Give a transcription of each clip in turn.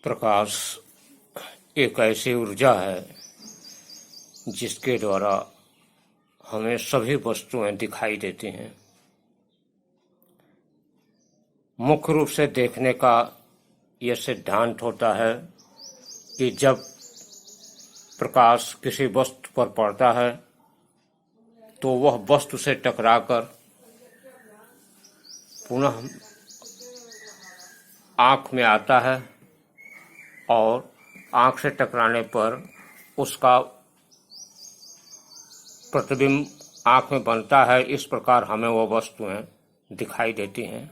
प्रकाश एक ऐसी ऊर्जा है जिसके द्वारा हमें सभी वस्तुएं दिखाई देती हैं। मुख्य रूप से देखने का यह सिद्धांत होता है कि जब प्रकाश किसी वस्तु पर पड़ता है तो वह वस्तु से टकराकर पुनः आँख में आता है और आँख से टकराने पर उसका प्रतिबिंब आँख में बनता है। इस प्रकार हमें वह वस्तुएं दिखाई देती हैं।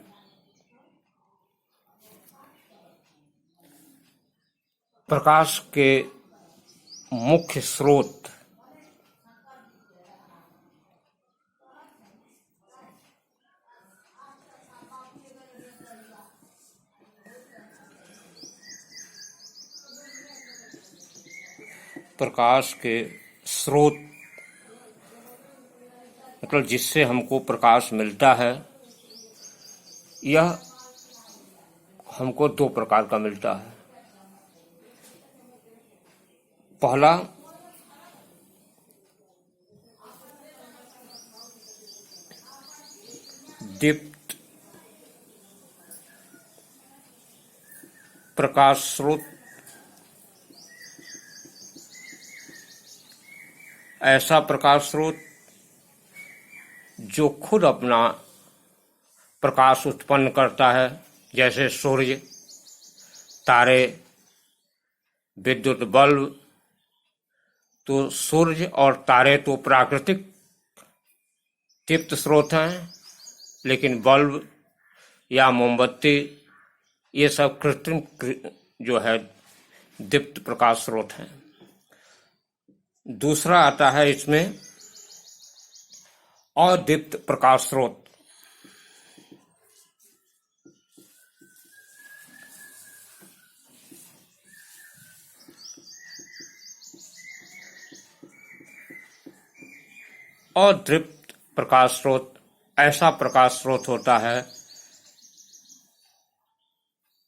प्रकाश के मुख्य स्रोत प्रकाश के स्रोत मतलब जिससे हमको प्रकाश मिलता है, यह हमको दो प्रकार का मिलता है। पहला दीप्त प्रकाश स्रोत। ऐसा प्रकाश स्रोत जो खुद अपना प्रकाश उत्पन्न करता है, जैसे सूर्य, तारे, विद्युत बल्ब। तो सूर्य और तारे तो प्राकृतिक दीप्त स्रोत हैं, लेकिन बल्ब या मोमबत्ती ये सब कृत्रिम जो है दीप्त प्रकाश स्रोत हैं। दूसरा आता है इसमें अदीप्त प्रकाश स्रोत। अदीप्त प्रकाश स्रोत ऐसा प्रकाश स्रोत होता है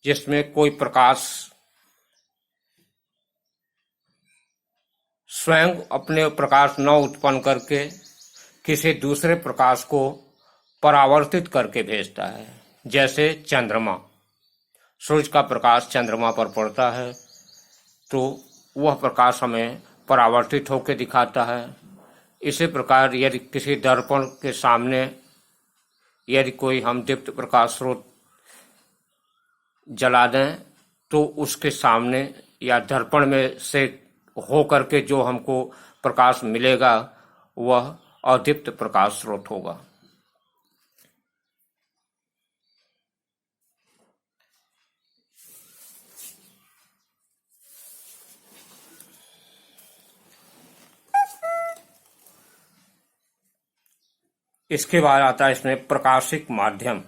जिसमें कोई प्रकाश स्वयं अपने प्रकाश न उत्पन्न करके किसी दूसरे प्रकाश को परावर्तित करके भेजता है। जैसे चंद्रमा, सूर्य का प्रकाश चंद्रमा पर पड़ता है तो वह प्रकाश हमें परावर्तित होकर दिखाता है। इसी प्रकार यदि किसी दर्पण के सामने यदि कोई हम दीप्त प्रकाश स्रोत जला दें तो उसके सामने या दर्पण में से हो करके जो हमको प्रकाश मिलेगा वह अदीप्त प्रकाश स्रोत होगा। इसके बाद आता है इसमें प्रकाशिक माध्यम।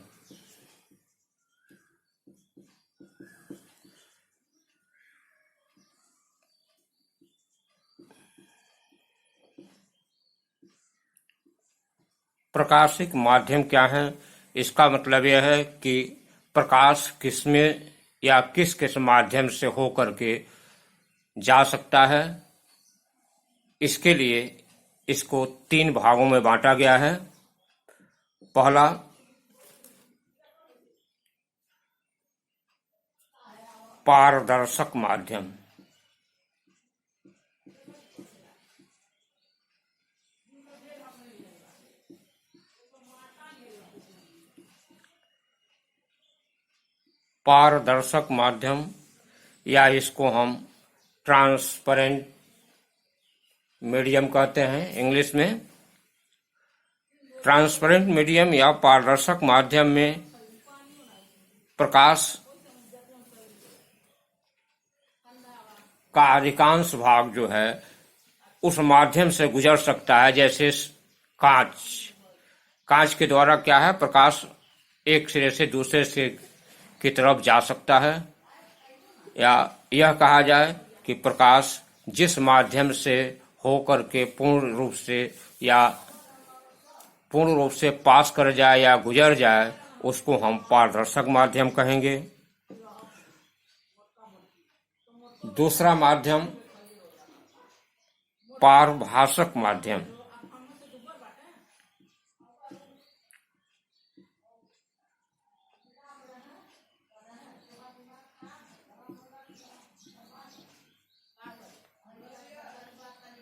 प्रकाशिक माध्यम क्या है? इसका मतलब यह है कि प्रकाश किसमें या किस किस माध्यम से हो करके जा सकता है। इसके लिए इसको तीन भागों में बांटा गया है। पहला पारदर्शक माध्यम। पारदर्शक माध्यम या इसको हम ट्रांसपेरेंट मीडियम कहते हैं इंग्लिश में। ट्रांसपेरेंट मीडियम या पारदर्शक माध्यम में प्रकाश का अधिकांश भाग जो है उस माध्यम से गुजर सकता है। जैसे कांच के द्वारा क्या है, प्रकाश एक सिरे से दूसरे सिरे की तरफ जा सकता है। या यह कहा जाए कि प्रकाश जिस माध्यम से हो करके पूर्ण रूप से पास कर जाए या गुजर जाए उसको हम पारदर्शक माध्यम कहेंगे। दूसरा माध्यम पारभाषक माध्यम।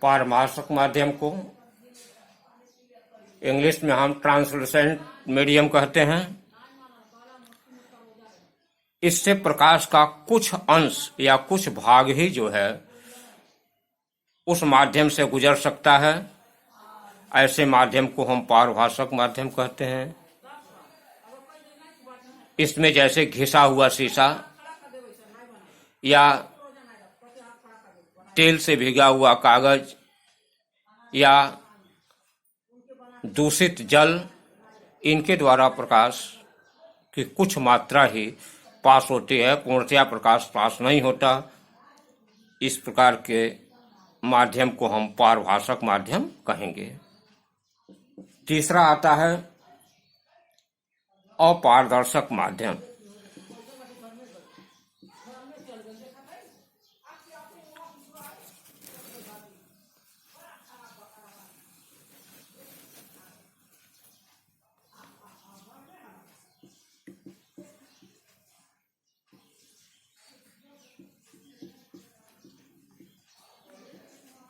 पारभाषक माध्यम को इंग्लिश में हम ट्रांसलूसेंट मीडियम कहते हैं। इससे प्रकाश का कुछ अंश या कुछ भाग ही जो है उस माध्यम से गुजर सकता है। ऐसे माध्यम को हम पारभाषक माध्यम कहते हैं। इसमें जैसे घिसा हुआ शीशा या तेल से भीगा हुआ कागज या दूषित जल, इनके द्वारा प्रकाश की कुछ मात्रा ही पास होती है, पूर्णतया प्रकाश पास नहीं होता। इस प्रकार के माध्यम को हम पारभाषक माध्यम कहेंगे। तीसरा आता है अपारदर्शक माध्यम।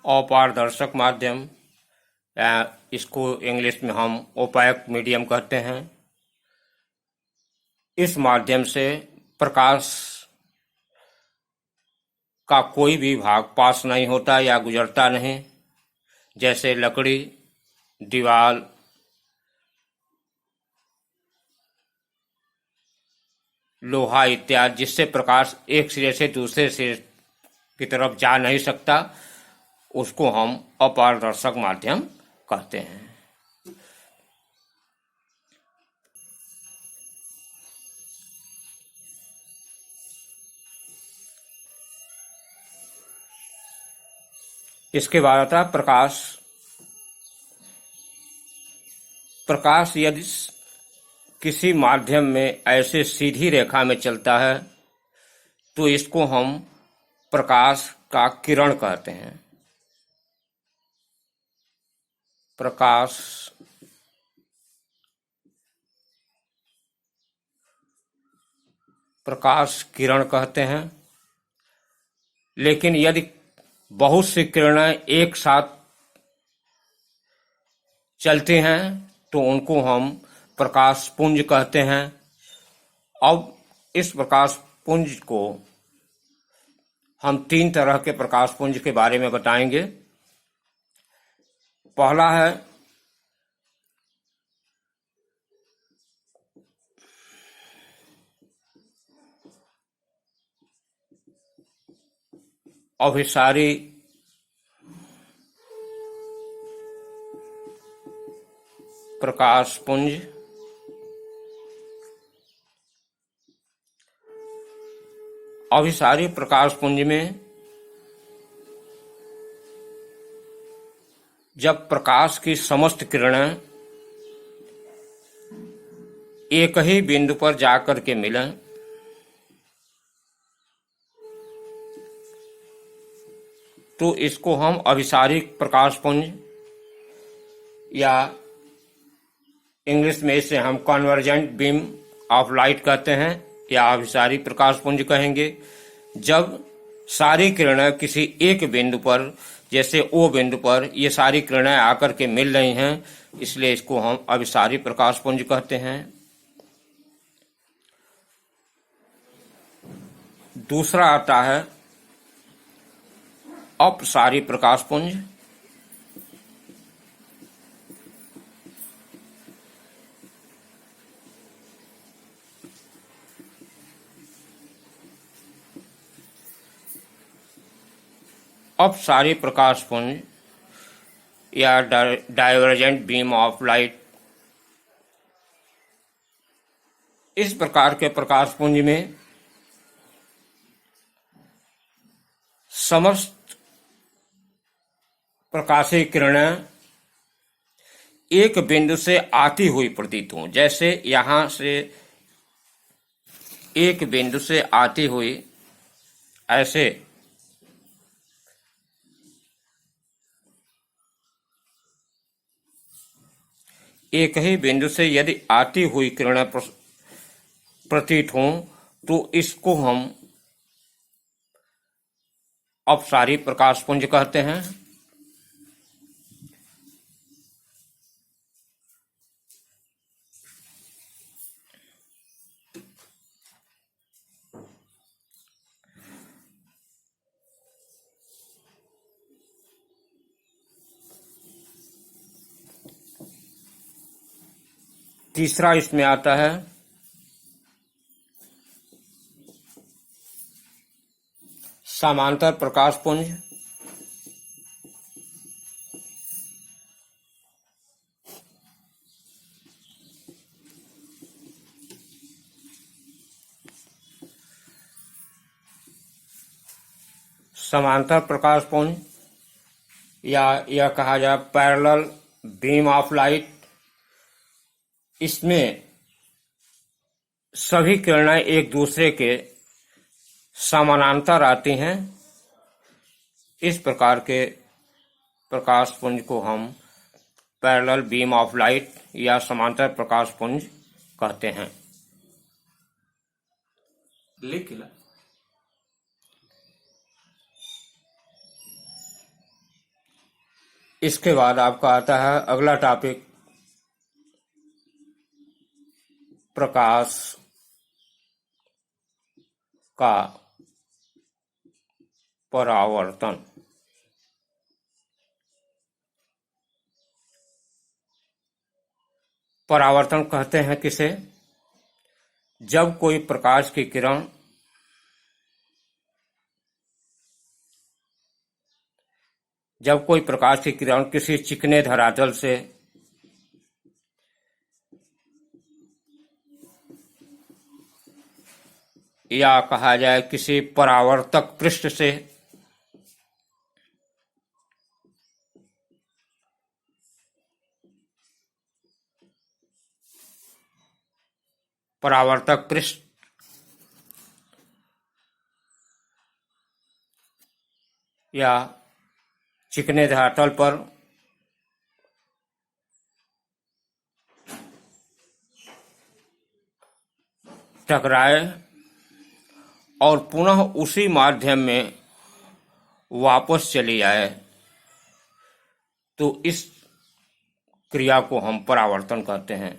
अपारदर्शक माध्यम, इसको इंग्लिश में हम ओपैक मीडियम कहते हैं। इस माध्यम से प्रकाश का कोई भी भाग पास नहीं होता या गुजरता नहीं। जैसे लकड़ी, दीवार, लोहा इत्यादि, जिससे प्रकाश एक सिरे से दूसरे सिरे की तरफ जा नहीं सकता, उसको हम अपारदर्शक माध्यम कहते हैं। इसके बाद आता है प्रकाश। प्रकाश यदि किसी माध्यम में ऐसे सीधी रेखा में चलता है तो इसको हम प्रकाश का किरण कहते हैं। प्रकाश किरण कहते हैं। लेकिन यदि बहुत सी किरणें एक साथ चलती हैं तो उनको हम प्रकाश पुंज कहते हैं। अब इस प्रकाश पुंज को हम 3 तरह के प्रकाश पुंज के बारे में बताएंगे। पहला है अभिसारी प्रकाश पुंज। अभिसारी प्रकाश पुंज में जब प्रकाश की समस्त किरणें एक ही बिंदु पर जाकर के मिलें तो इसको हम अभिसारी प्रकाश पुंज या इंग्लिश में इसे हम कन्वर्जेंट बीम ऑफ लाइट कहते हैं या अभिसारी प्रकाश पुंज कहेंगे। जब सारी किरणें किसी एक बिंदु पर, जैसे ओ बिंदु पर ये सारी किरणें आकर के मिल रही हैं, इसलिए इसको हम अभिसारी प्रकाश पुंज कहते हैं। दूसरा आता है अपसारी प्रकाश पुंज। अपसारी प्रकाश पुंज या डाइवर्जेंट बीम ऑफ लाइट, इस प्रकार के प्रकाश पुंज में समस्त प्रकाशीय किरणें एक बिंदु से आती हुई प्रतीत हों। जैसे यहां से एक बिंदु से आती हुई ऐसे एक ही बिंदु से यदि आती हुई किरणें प्रतीत हों तो इसको हम अपसारी प्रकाश पुंज कहते हैं। तीसरा इसमें आता है समांतर प्रकाश पुंज। समांतर प्रकाश पुंज या यह कहा जाए पैरेलल बीम ऑफ लाइट, इसमें सभी किरणें एक दूसरे के समानांतर आती हैं। इस प्रकार के प्रकाश पुंज को हम पैरेलल बीम ऑफ लाइट या समांतर प्रकाश पुंज कहते हैं। लिख ला। इसके बाद आपका आता है अगला टॉपिक, प्रकाश का परावर्तन। परावर्तन कहते हैं किसे? जब कोई प्रकाश की किरण किसी चिकने धरातल से या कहा जाए किसी परावर्तक पृष्ठ से परावर्तक पृष्ठ या चिकने धरातल पर टकराए और पुनः उसी माध्यम में वापस चली आए तो इस क्रिया को हम परावर्तन कहते हैं।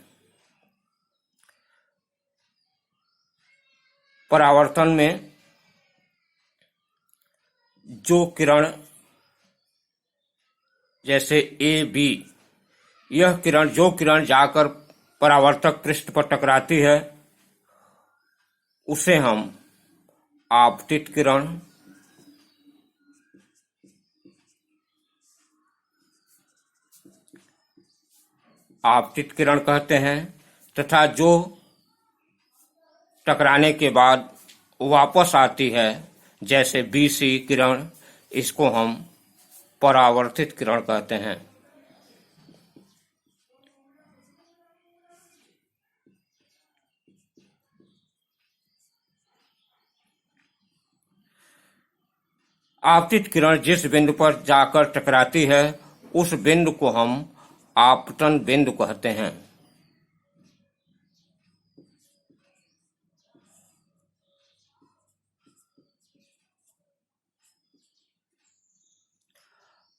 परावर्तन में जो किरण जैसे ए बी, जो किरण जाकर परावर्तक पृष्ठ पर टकराती है उसे हम आपतित किरण कहते हैं, तथा जो टकराने के बाद वापस आती है जैसे बी सी किरण, इसको हम परावर्तित किरण कहते हैं। आपतित किरण जिस बिंदु पर जाकर टकराती है उस बिंदु को हम आपतन बिंदु कहते हैं।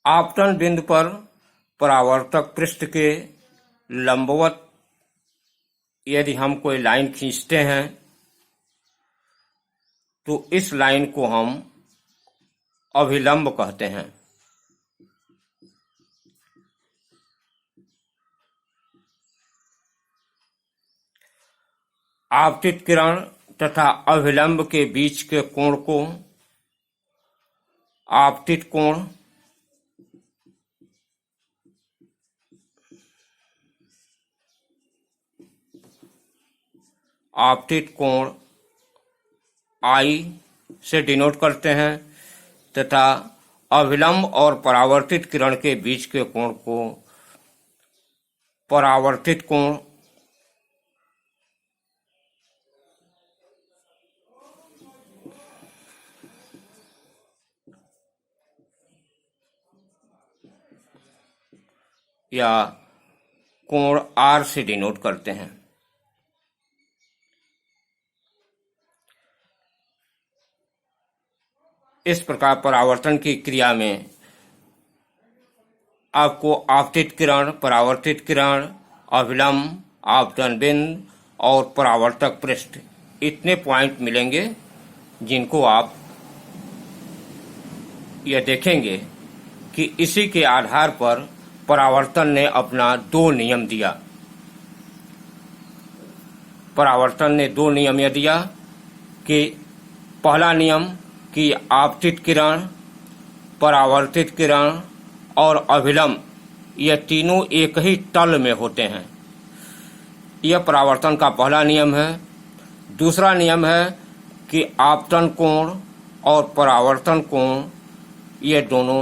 आपतन बिंदु पर परावर्तक पृष्ठ के लंबवत यदि हम कोई लाइन खींचते हैं तो इस लाइन को हम अभिलंब कहते हैं। आपतित किरण तथा अभिलंब के बीच के कोण को आपतित कोण, I से डिनोट करते हैं तथा अभिलंब और परावर्तित किरण के बीच के कोण को परावर्तित कोण या कोण आर से डिनोट करते हैं। इस प्रकार परावर्तन की क्रिया में आपको आपतित किरण, परावर्तित किरण, अभिलंब, आपतन बिंदु और परावर्तक पृष्ठ इतने पॉइंट मिलेंगे जिनको आप यह देखेंगे कि इसी के आधार पर परावर्तन ने अपना 2 नियम दिया। परावर्तन ने 2 नियम यह दिया कि पहला नियम कि आपतित किरण, परावर्तित किरण और अभिलंब यह तीनों एक ही तल में होते हैं। यह परावर्तन का पहला नियम है। दूसरा नियम है कि आपतन कोण और परावर्तन कोण ये दोनों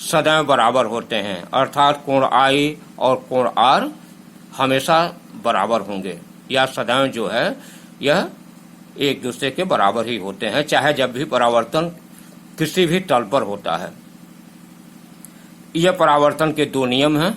सदैव बराबर होते हैं, अर्थात कोण आई और कोण आर हमेशा बराबर होंगे या सदैव जो है यह एक दूसरे के बराबर ही होते हैं, चाहे जब भी परावर्तन किसी भी तल पर होता है। यह परावर्तन के 2 नियम हैं।